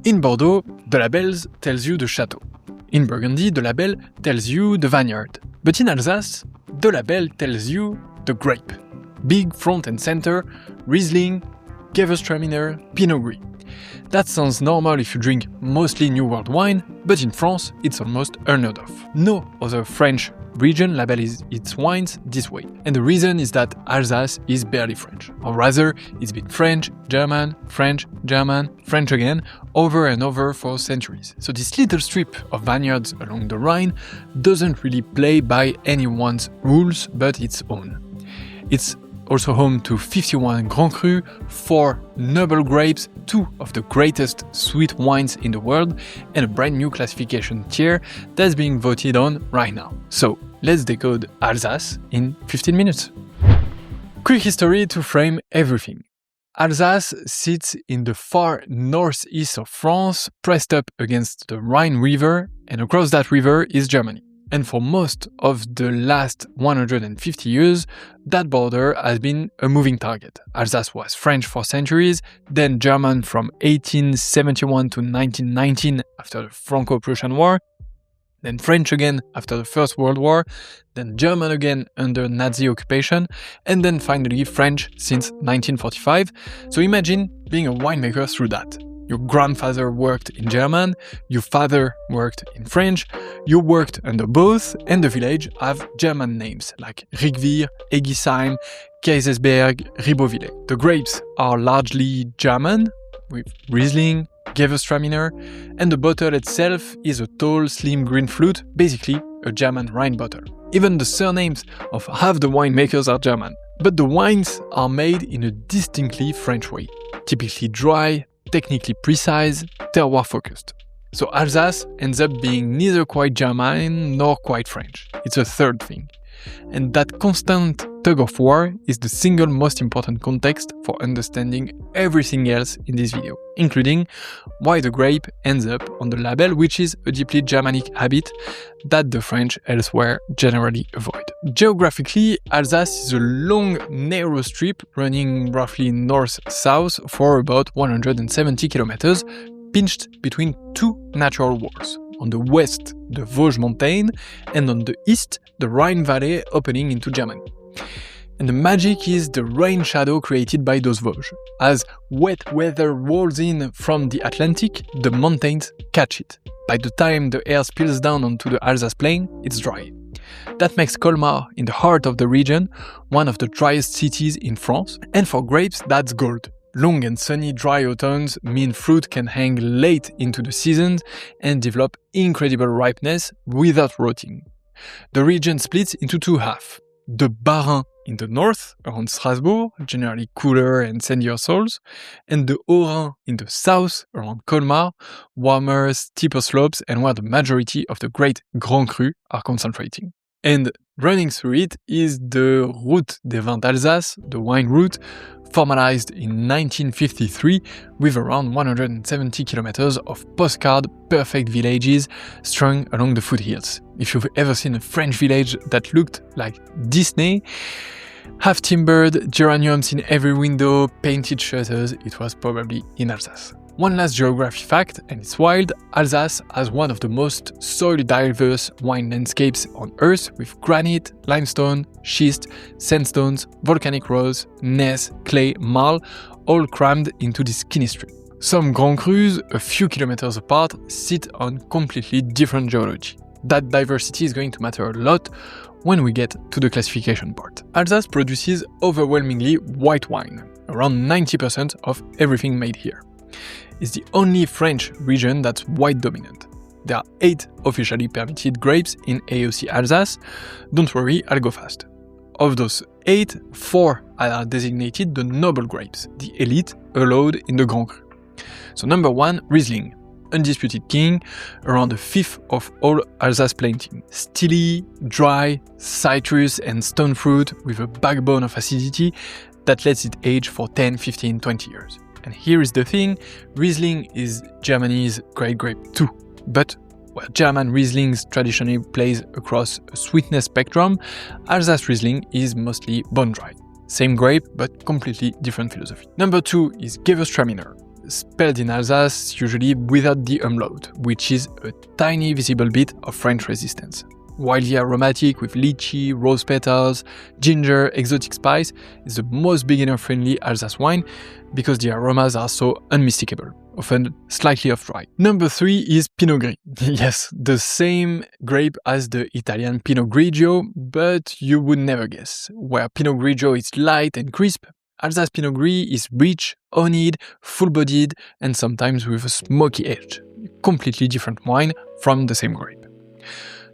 In Bordeaux, the labels tells you the chateau. In Burgundy, the label tells you the vineyard. But in Alsace, the label tells you the grape. Big front and center, Riesling, Gewürztraminer, Pinot Gris. That sounds normal if you drink mostly New World wine, but in France it's almost unheard of. No other French region labels its wines this way. And the reason is that Alsace is barely French. Or rather, it's been French, German, French again, over and over for centuries. So this little strip of vineyards along the Rhine doesn't really play by anyone's rules but its own. It's also home to 51 Grand Cru, 4 noble grapes, 2 of the greatest sweet wines in the world, and a brand new classification tier that's being voted on right now. So let's decode Alsace in 15 minutes. Quick history to frame everything. Alsace sits in the far northeast of France, pressed up against the Rhine River, and across that river is Germany. And for most of the last 150 years, that border has been a moving target. Alsace was French for centuries, then German from 1871 to 1919 after the Franco-Prussian War, then French again after the First World War, then German again under Nazi occupation, and then finally French since 1945. So imagine being a winemaker through that. Your grandfather worked in German, your father worked in French, you worked under both, and the village have German names like Rigvir, Egisheim, Kaisersberg, Ribeauvillé. The grapes are largely German, with Riesling, Gewürztraminer, and the bottle itself is a tall, slim green flute, basically a German Rhine bottle. Even the surnames of half the winemakers are German. But the wines are made in a distinctly French way, typically dry, technically precise, terroir-focused. So Alsace ends up being neither quite German nor quite French. It's a third thing. And that constant tug-of-war is the single most important context for understanding everything else in this video, including why the grape ends up on the label, which is a deeply Germanic habit that the French elsewhere generally avoid. Geographically, Alsace is a long, narrow strip running roughly north-south for about 170 kilometers, pinched between two natural walls. On the west, the Vosges mountain, and on the east, the Rhine Valley opening into Germany. And the magic is the rain shadow created by those Vosges. As wet weather rolls in from the Atlantic, the mountains catch it. By the time the air spills down onto the Alsace plain, it's dry. That makes Colmar, in the heart of the region, one of the driest cities in France, and for grapes, that's gold. Long and sunny dry autumns mean fruit can hang late into the seasons and develop incredible ripeness without rotting. The region splits into two halves. The Bas-Rhin in the north, around Strasbourg, generally cooler and sandier soils, and the Haut-Rhin in the south, around Colmar, warmer, steeper slopes and where the majority of the great Grand Cru are concentrating. And running through it is the Route des Vins d'Alsace, the wine route, formalized in 1953 with around 170 kilometers of postcard perfect villages strung along the foothills. If you've ever seen a French village that looked like Disney, half-timbered, geraniums in every window, painted shutters, it was probably in Alsace. One last geography fact, and it's wild, Alsace has one of the most soil-diverse wine landscapes on Earth with granite, limestone, schist, sandstones, volcanic rose, gneiss, clay, marl, all crammed into this skinny strip. Some Grand Crus, a few kilometers apart, sit on completely different geology. That diversity is going to matter a lot when we get to the classification part. Alsace produces overwhelmingly white wine, around 90% of everything made here. It's the only French region that's white dominant. There are 8 officially permitted grapes in AOC Alsace. Don't worry, I'll go fast. Of those 8, 4 are designated the noble grapes, the elite allowed in the Grand Cru. So number 1, Riesling, undisputed king, around a fifth of all Alsace planting. Steely, dry, citrus and stone fruit with a backbone of acidity that lets it age for 10, 15, 20 years. And here is the thing, Riesling is Germany's great grape too. But where German Rieslings traditionally plays across a sweetness spectrum, Alsace Riesling is mostly bone dry. Same grape, but completely different philosophy. Number 2 is Gewürztraminer. spelled in Alsace usually without the umlaut, which is a tiny visible bit of French resistance. Wildly aromatic with lychee, rose petals, ginger, exotic spice, is the most beginner-friendly Alsace wine because the aromas are so unmistakable, often slightly off-dry. Number 3 is Pinot Gris. Yes, the same grape as the Italian Pinot Grigio, but you would never guess. Where Pinot Grigio is light and crisp, Alsace Pinot Gris is rich, honeyed, full-bodied, and sometimes with a smoky edge. Completely different wine from the same grape.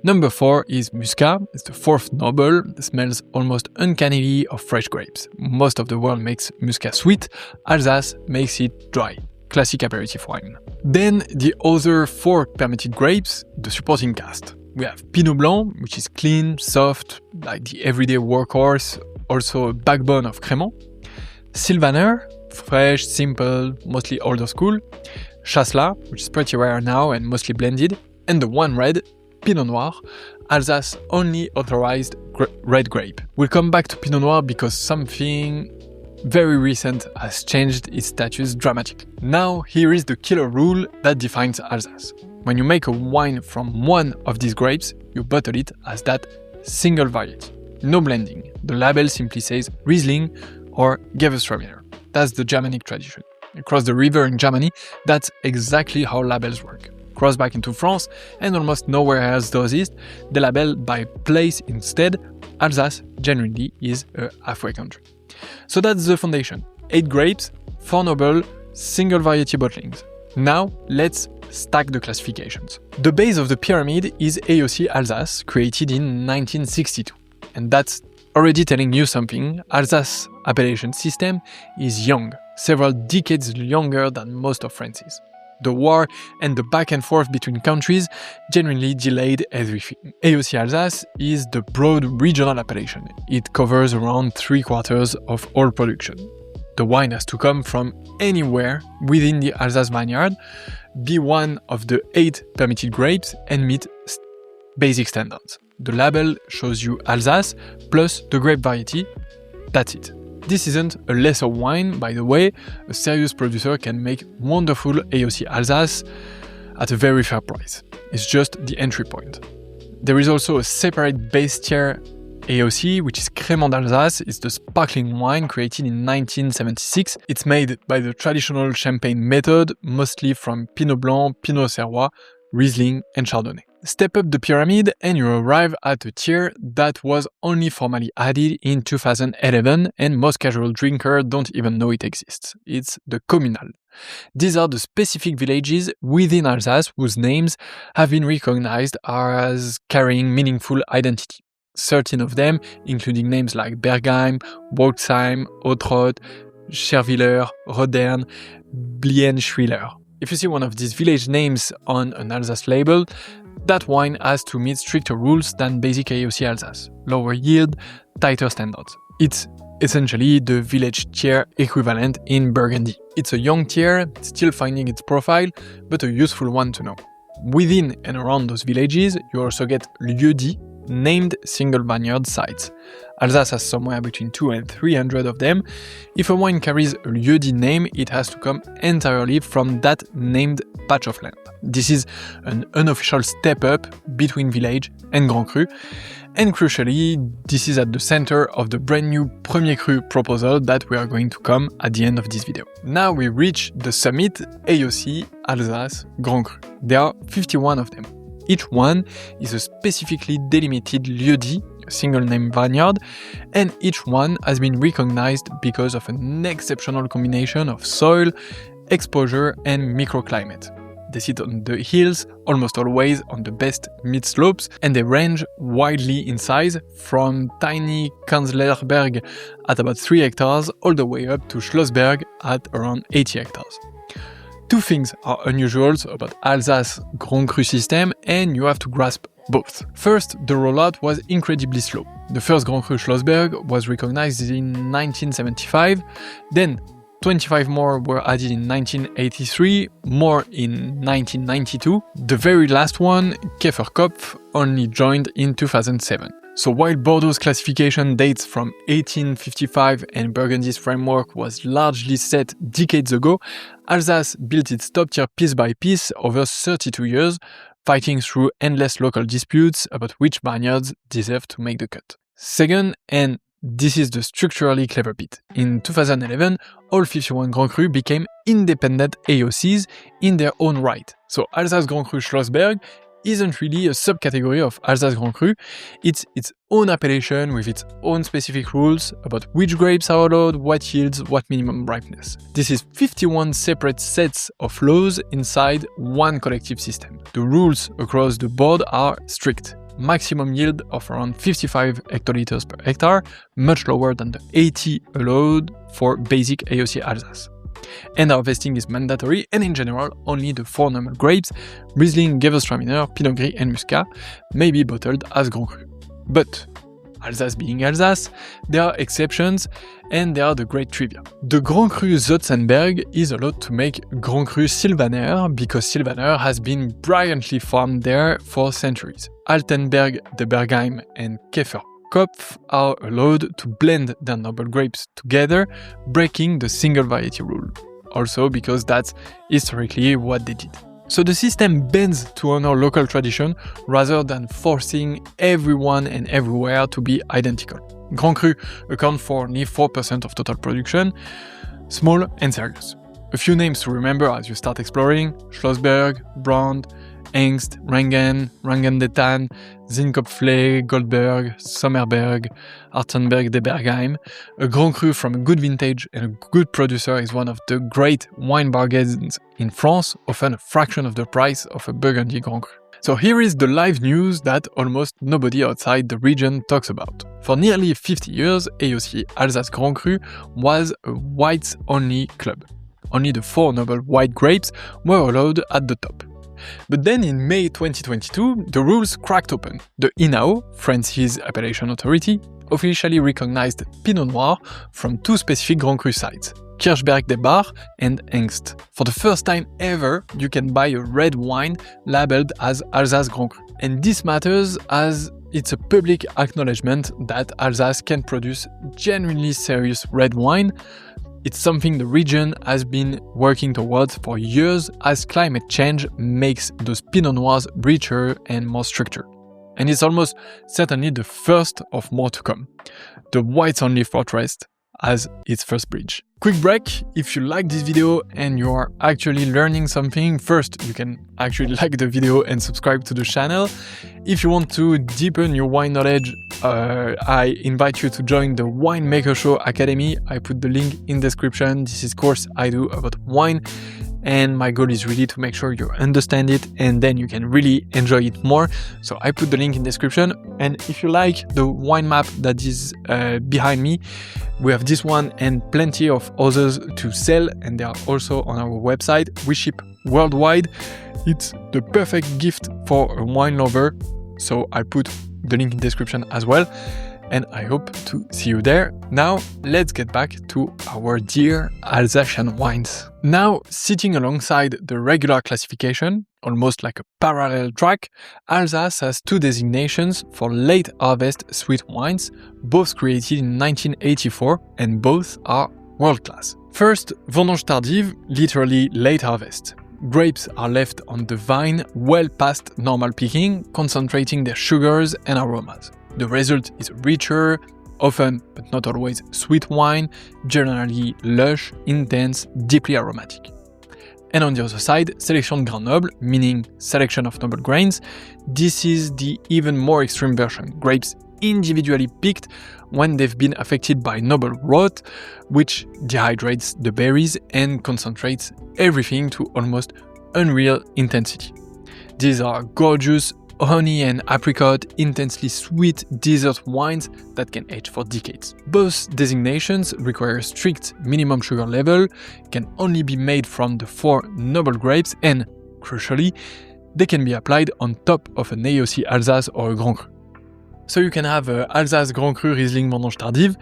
Number 4 is Muscat. It's the fourth noble. It smells almost uncannily of fresh grapes. Most of the world makes Muscat sweet. Alsace makes it dry. Classic aperitif wine. Then the other 4 permitted grapes, the supporting cast. We have Pinot Blanc, which is clean, soft, like the everyday workhorse, also a backbone of Crémant. Sylvaner, fresh, simple, mostly older school. Chasselas, which is pretty rare now and mostly blended. And the one red, Pinot Noir, Alsace only authorized red grape. We'll come back to Pinot Noir because something very recent has changed its status dramatically. Now, here is the killer rule that defines Alsace. When you make a wine from one of these grapes, you bottle it as that single variety. No blending. The label simply says Riesling or Gewürztraminer. That's the Germanic tradition. Across the river in Germany, that's exactly how labels work. Cross back into France, and almost nowhere else does it, the label by place instead. Alsace generally is a halfway country. So that's the foundation. 8 grapes, 4 noble, single variety bottlings. Now let's stack the classifications. The base of the pyramid is AOC Alsace, created in 1962. And that's already telling you something. Alsace appellation system is young, several decades younger than most of France's. The war and the back and forth between countries generally delayed everything. AOC Alsace is the broad regional appellation. It covers around 3/4 of all production. The wine has to come from anywhere within the Alsace vineyard, be one of the 8 permitted grapes, and meet basic standards. The label shows you Alsace plus the grape variety. That's it. This isn't a lesser wine, by the way. A serious producer can make wonderful AOC Alsace at a very fair price. It's just the entry point. There is also a separate base tier AOC, which is Crémant d'Alsace. It's the sparkling wine created in 1976. It's made by the traditional champagne method, mostly from Pinot Blanc, Pinot Serrois, Riesling, and Chardonnay. Step up the pyramid and you arrive at a tier that was only formally added in 2011 and most casual drinkers don't even know it exists. It's the communal. These are the specific villages within Alsace whose names have been recognized as carrying meaningful identity. 13 of them, including names like Bergheim, Wolfsheim, Autrot, Scherwiller, Rodern, Blienschwiller. If you see one of these village names on an Alsace label, that wine has to meet stricter rules than basic AOC Alsace. Lower yield, tighter standards. It's essentially the village tier equivalent in Burgundy. It's a young tier, still finding its profile, but a useful one to know. Within and around those villages, you also get lieux-dits, named single vineyard sites. Alsace has somewhere between 200 and 300 of them. If a wine carries a lieu-dit name, it has to come entirely from that named patch of land. This is an unofficial step up between village and Grand Cru, and crucially, this is at the center of the brand new Premier Cru proposal that we are going to come at the end of this video. Now we reach the summit, AOC, Alsace, Grand Cru. There are 51 of them. Each one is a specifically delimited lieu-dit, a single name vineyard, and each one has been recognized because of an exceptional combination of soil, exposure, and microclimate. They sit on the hills, almost always on the best mid-slopes, and they range widely in size, from tiny Kanzlerberg at about 3 hectares all the way up to Schlossberg at around 80 hectares. Two things are unusual about Alsace Grand Cru system, and you have to grasp both. First, the rollout was incredibly slow. The first Grand Cru Schlossberg was recognized in 1975, then 25 more were added in 1983, more in 1992. The very last one, Käferkopf, only joined in 2007. So while Bordeaux's classification dates from 1855 and Burgundy's framework was largely set decades ago, Alsace built its top tier piece by piece over 32 years, fighting through endless local disputes about which vineyards deserve to make the cut. Second, and this is the structurally clever bit, in 2011, all 51 Grand Cru became independent AOCs in their own right. So Alsace Grand Cru Schlossberg isn't really a subcategory of Alsace Grand Cru, it's its own appellation with its own specific rules about which grapes are allowed, what yields, what minimum ripeness. This is 51 separate sets of laws inside one collective system. The rules across the board are strict. Maximum yield of around 55 hectoliters per hectare, much lower than the 80 allowed for basic AOC Alsace. And harvesting is mandatory, and in general, only the 4 normal grapes, Riesling, Gewürztraminer, Pinot Gris and Muscat, may be bottled as Grand Cru. But, Alsace being Alsace, there are exceptions, and there are the great trivia. The Grand Cru Zotzenberg is allowed to make Grand Cru Sylvaner because Sylvaner has been brilliantly farmed there for centuries. Altenberg, de Bergheim and Käferkopf are allowed to blend their noble grapes together, breaking the single variety rule. Also because that's historically what they did. So the system bends to honor local tradition rather than forcing everyone and everywhere to be identical. Grand Cru account for only 4% of total production, small and serious. A few names to remember as you start exploring: Schlossberg, Brand, Engst, Rangen, Rangen-de-Thann, Zinnkopfle, Goldberg, Sommerberg, Artenberg de Bergheim. A Grand Cru from a good vintage and a good producer is one of the great wine bargains in France, often a fraction of the price of a Burgundy Grand Cru. So here is the live news that almost nobody outside the region talks about. For nearly 50 years, AOC Alsace Grand Cru was a whites-only club. Only the 4 noble white grapes were allowed at the top. But then in May 2022, the rules cracked open. The INAO, France's appellation authority, officially recognized Pinot Noir from 2 specific Grand Cru sites, Kirchberg des Bars and Engst. For the first time ever, you can buy a red wine labeled as Alsace Grand Cru. And this matters as it's a public acknowledgement that Alsace can produce genuinely serious red wine. It's something the region has been working towards for years as climate change makes those Pinot Noirs richer and more structured. And it's almost certainly the first of more to come. The whites-only fortress as its first bridge. Quick break, if you like this video and you are actually learning something, first you can actually like the video and subscribe to the channel. If you want to deepen your wine knowledge, I invite you to join the Winemaker Show Academy. I put the link in description. This is course I do about wine, and my goal is really to make sure you understand it and then you can really enjoy it more. So I put the link in description, and if you like the wine map that is behind me, we have this one and plenty of others to sell, and they are also on our website. We ship worldwide. It's the perfect gift for a wine lover, so I put the link in description as well, and I hope to see you there. Now, let's get back to our dear Alsatian wines. Now, sitting alongside the regular classification, almost like a parallel track, Alsace has 2 designations for late harvest sweet wines, both created in 1984, and both are world-class. First, Vendange tardive, literally late harvest. Grapes are left on the vine well past normal picking, concentrating their sugars and aromas. The result is richer, often but not always sweet wine, generally lush, intense, deeply aromatic. And on the other side, sélection de grains nobles, meaning selection of noble grains. This is the even more extreme version. Grapes individually picked when they've been affected by noble rot, which dehydrates the berries and concentrates everything to almost unreal intensity. These are gorgeous honey and apricot, intensely sweet dessert wines that can age for decades. Both designations require a strict minimum sugar level, can only be made from the 4 noble grapes, and, crucially, they can be applied on top of an AOC Alsace or a Grand Cru. So you can have Alsace Grand Cru Riesling Vendange Tardive,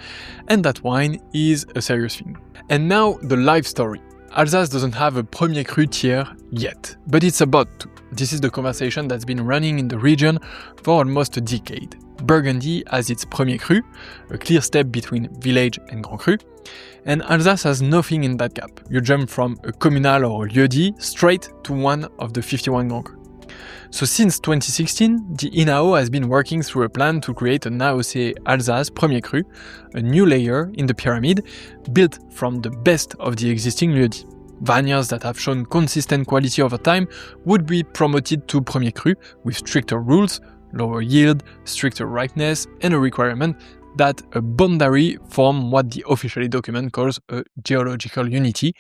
and that wine is a serious thing. And now the life story. Alsace doesn't have a Premier Cru tier yet, but it's about to. This is the conversation that's been running in the region for almost a decade. Burgundy has its Premier Cru, a clear step between village and Grand Cru, and Alsace has nothing in that gap. You jump from a communal or a lieu-dit straight to one of the 51 Grand Cru. So since 2016, the INAO has been working through a plan to create an AOC Alsace Premier Cru, a new layer in the pyramid, built from the best of the existing lieu-dit. Vineyards that have shown consistent quality over time would be promoted to Premier Cru with stricter rules, lower yield, stricter ripeness, and a requirement that a boundary form what the official document calls a geological unity,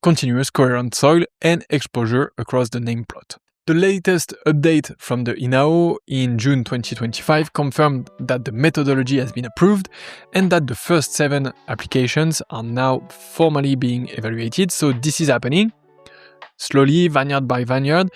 continuous coherent soil and exposure across the named plot. The latest update from the INAO in June 2025 confirmed that the methodology has been approved and that the first 7 applications are now formally being evaluated, so this is happening slowly, vineyard by vineyard,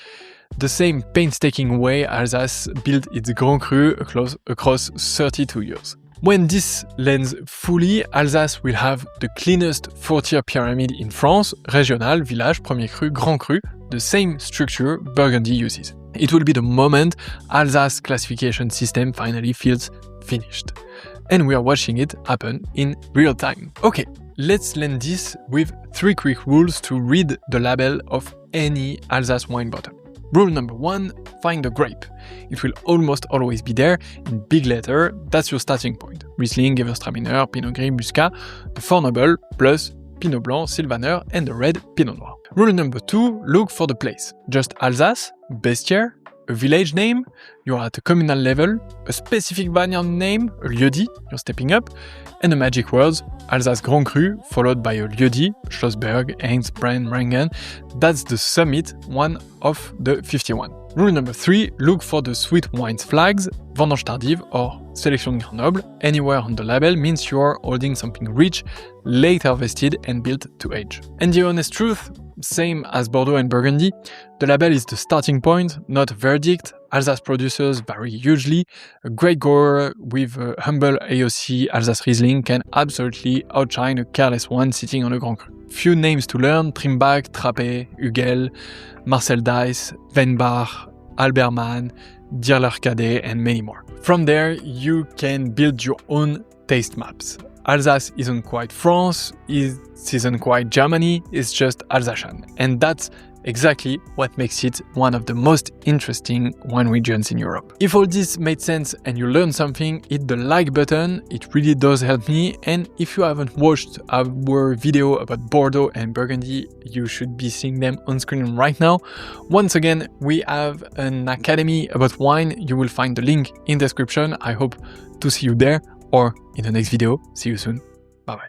the same painstaking way Alsace built its Grand Cru across 32 years. When this lands fully, Alsace will have the cleanest 4-tier pyramid in France, régional, village, Premier Cru, Grand Cru, the same structure Burgundy uses. It will be the moment Alsace classification system finally feels finished. And we are watching it happen in real time. Okay, let's land this with 3 quick rules to read the label of any Alsace wine bottle. Rule number 1, find the grape. It will almost always be there in big letter, that's your starting point. Riesling, Gewürztraminer, Pinot Gris, Muscat, the 4 noble, plus Pinot Blanc, Sylvaner, and the red Pinot Noir. Rule number 2, look for the place. Just Alsace, bestiaire, a village name, you're at a communal level, a specific vineyard name, a lieu-dit, you're stepping up, and the magic words, Alsace Grand Cru, followed by a lieu-dit, Schlossberg, Heinz, Brand, Rangen, that's the summit, one of the 51. Rule number 3, look for the sweet wines flags, Vendange Tardive or Sélection Grand Noble, anywhere on the label means you're holding something rich, late harvested and built to age. And the honest truth, same as Bordeaux and Burgundy, the label is the starting point, not a verdict. Alsace producers vary hugely. A great grower with a humble AOC Alsace Riesling can absolutely outshine a careless one sitting on a Grand Cru. Few names to learn: Trimbach, Trappé, Hugel, Marcel Dice, Weinbach, Albermann, Dierler-Cadet, and many more. From there, you can build your own taste maps. Alsace isn't quite France, it isn't quite Germany, it's just Alsatian. And that's exactly what makes it one of the most interesting wine regions in Europe. If all this made sense and you learned something, hit the like button, it really does help me. And if you haven't watched our video about Bordeaux and Burgundy, you should be seeing them on screen right now. Once again, we have an academy about wine, you will find the link in the description. I hope to see you there or in the next video. See you soon.